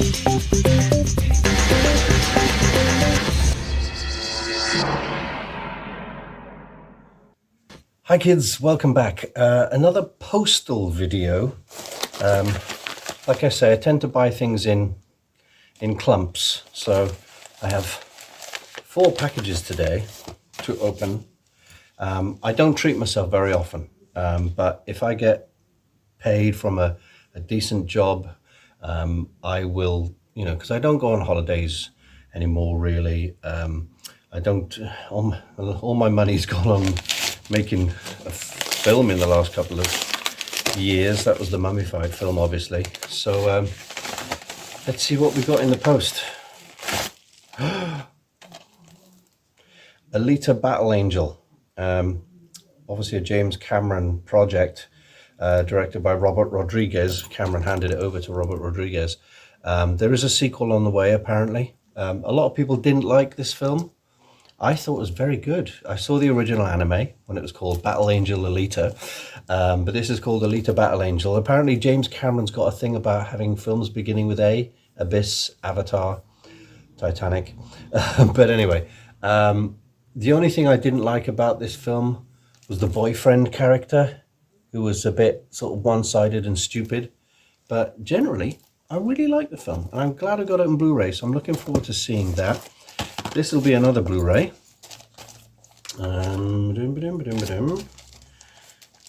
Hi kids, welcome back. Another Postal video. Like I say, I tend to buy things in clumps, so I have 4 packages today to open. I don't treat myself very often, but if I get paid from a decent job, I will, because I don't go on holidays anymore really. I don't, all my money's gone on making a film in the last couple of years. That was the mummified film, obviously. So let's see what we got in the post. Alita Battle Angel, obviously a James Cameron project, directed by Robert Rodriguez. Cameron handed it over to Robert Rodriguez. There is a sequel on the way, apparently. A lot of people didn't like this film. I thought it was very good. I saw the original anime when it was called Battle Angel Alita, but this is called Alita Battle Angel. Apparently James Cameron's got a thing about having films beginning with A, Abyss, Avatar, Titanic. But anyway, the only thing I didn't like about this film was the boyfriend character, who was a bit sort of one-sided and stupid. But generally, I really like the film, and I'm glad I got it on Blu-ray, so I'm looking forward to seeing that. This will be another Blu-ray.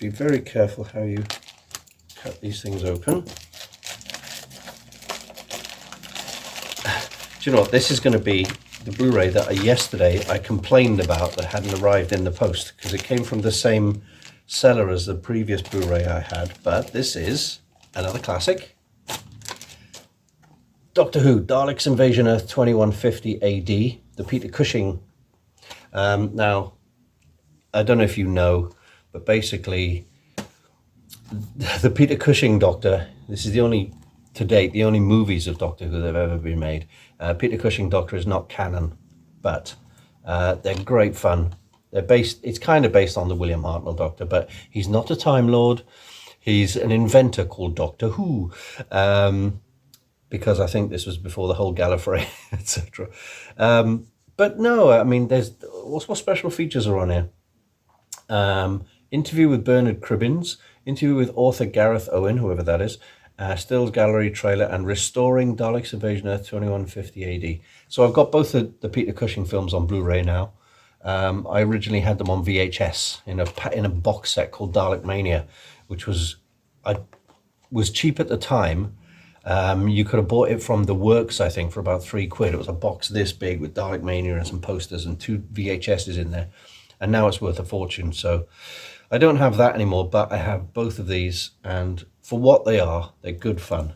Be very careful how you cut these things open. Do you know what? This is going to be the Blu-ray that yesterday I complained about that hadn't arrived in the post, because it came from the same seller as the previous Blu-ray I had. But this is another classic. Doctor Who, Dalek's Invasion Earth 2150 AD, the Peter Cushing. Now, I don't know if you know, but basically, the Peter Cushing Doctor, this is the only, to date, the only movies of Doctor Who that have ever been made. Peter Cushing Doctor is not canon, but they're great fun. It's kind of based on the William Hartnell Doctor, but he's not a Time Lord. He's an inventor called Doctor Who. Because I think this was before the whole Gallifrey, etc. But no, I mean, what special features are on here? Interview with Bernard Cribbins, interview with author Gareth Owen, whoever that is, Stills Gallery trailer, and Restoring Dalek's Invasion Earth 2150 AD. So I've got both the Peter Cushing films on Blu-ray now. I originally had them on VHS in a box set called Dalek Mania, which was cheap at the time. You could have bought it from the Works, I think, for about £3. It was a box this big with Dalek Mania and some posters and 2 VHSs in there. And now it's worth a fortune. So I don't have that anymore, but I have both of these. And for what they are, they're good fun.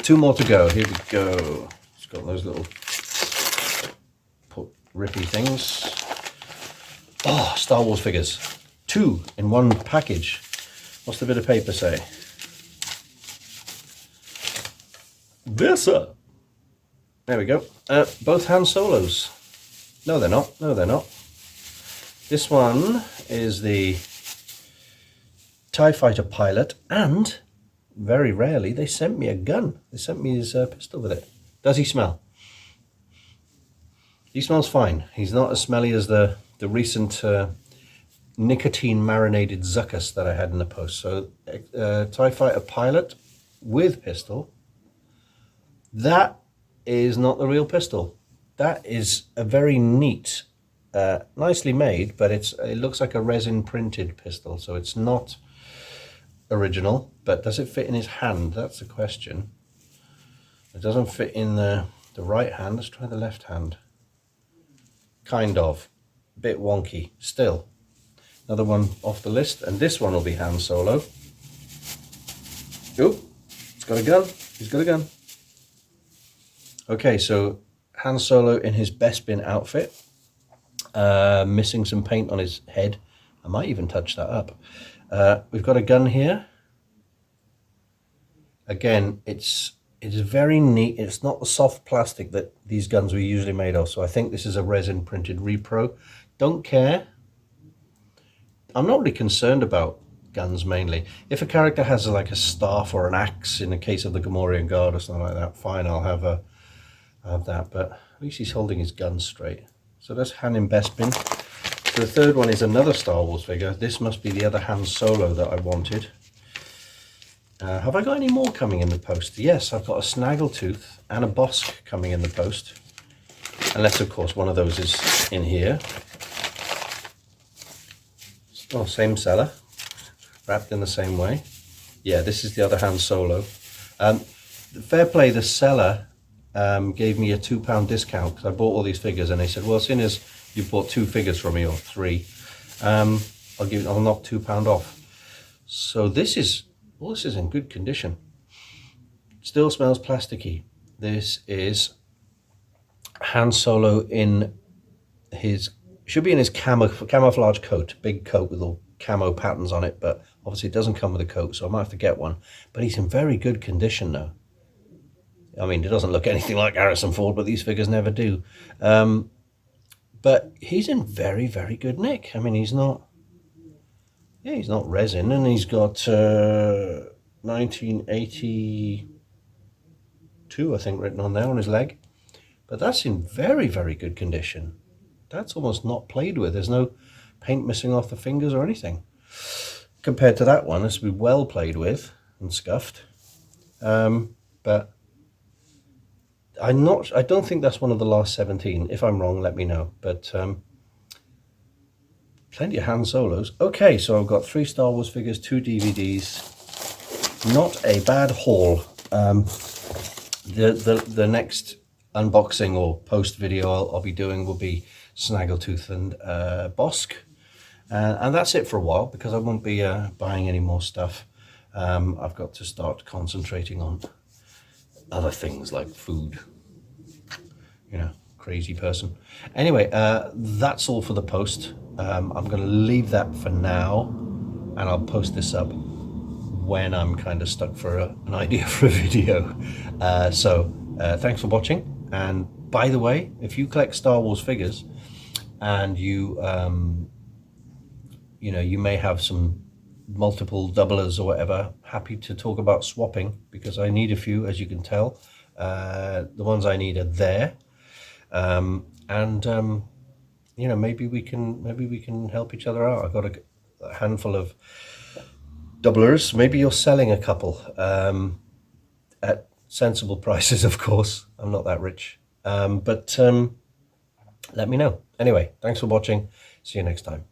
2 more to go. Here we go. It's got those little rippy things. Oh, Star Wars figures. 2 in 1 package. What's the bit of paper say? Versa. There we go. Both Han Solos. No, they're not. No, they're not. This one is the TIE Fighter pilot, and very rarely they sent me a gun. They sent me his pistol with it. Does he smell? He smells fine. He's not as smelly as the recent nicotine marinated Zuckus that I had in the post. So TIE Fighter pilot with pistol. That is not the real pistol. That is a very neat, nicely made, but it looks like a resin printed pistol, so it's not original. But does it fit in his hand? That's the question. It doesn't fit in the right hand. Let's try the left hand. Kind of. Bit wonky. Still. Another one off the list, and this one will be Han Solo. Oh, he's got a gun. He's got a gun. Okay, so Han Solo in his Bespin outfit, missing some paint on his head. I might even touch that up. We've got a gun here. Again, it's very neat. It's not the soft plastic that these guns were usually made of, so I think this is a resin printed repro. Don't care. I'm not really concerned about guns mainly. If a character has like a staff or an axe, in the case of the Gamorrean Guard or something like that, fine, I'll have that. But at least he's holding his gun straight. So that's Han in Bespin. So the third one is another Star Wars figure. This must be the other Han Solo that I wanted. Have I got any more coming in the post? Yes, I've got a Snaggletooth and a Bosk coming in the post. Unless, of course, one of those is in here. Oh, same seller. Wrapped in the same way. Yeah, this is the other Han Solo. Fair play, the seller gave me a £2 discount because I bought all these figures, and they said, well, as soon as you bought 2 figures from me, or 3, I'll knock £2 off. So this is in good condition. Still smells plasticky. This is Han Solo in his, should be in his camouflage coat, big coat with all camo patterns on it, but obviously it doesn't come with a coat, so I might have to get one. But he's in very good condition though. I mean, it doesn't look anything like Harrison Ford, but these figures never do. But he's in very, very good nick. I mean, he's not resin, and he's got 1982, I think, written on there on his leg. But that's in very, very good condition. That's almost not played with. There's no paint missing off the fingers or anything. Compared to that one, this will be well played with and scuffed. But I don't think that's one of the last 17. If I'm wrong, let me know. But plenty of Han Solos. Okay, so I've got 3 Star Wars figures, 2 DVDs. Not a bad haul. The next unboxing or post video I'll be doing will be Snaggletooth and Bosk. And that's it for a while, because I won't be buying any more stuff. I've got to start concentrating on other things like food. You know, crazy person. Anyway, that's all for the post. I'm going to leave that for now, and I'll post this up when I'm kind of stuck for an idea for a video. So thanks for watching. And by the way, if you collect Star Wars figures and you know, you may have some multiple doublers or whatever, happy to talk about swapping, because I need a few, as you can tell. The ones I need are there. You know, maybe we can help each other out. I've got a handful of doublers. Maybe you're selling a couple at sensible prices, of course. I'm not that rich. But let me know. Anyway, thanks for watching. See you next time.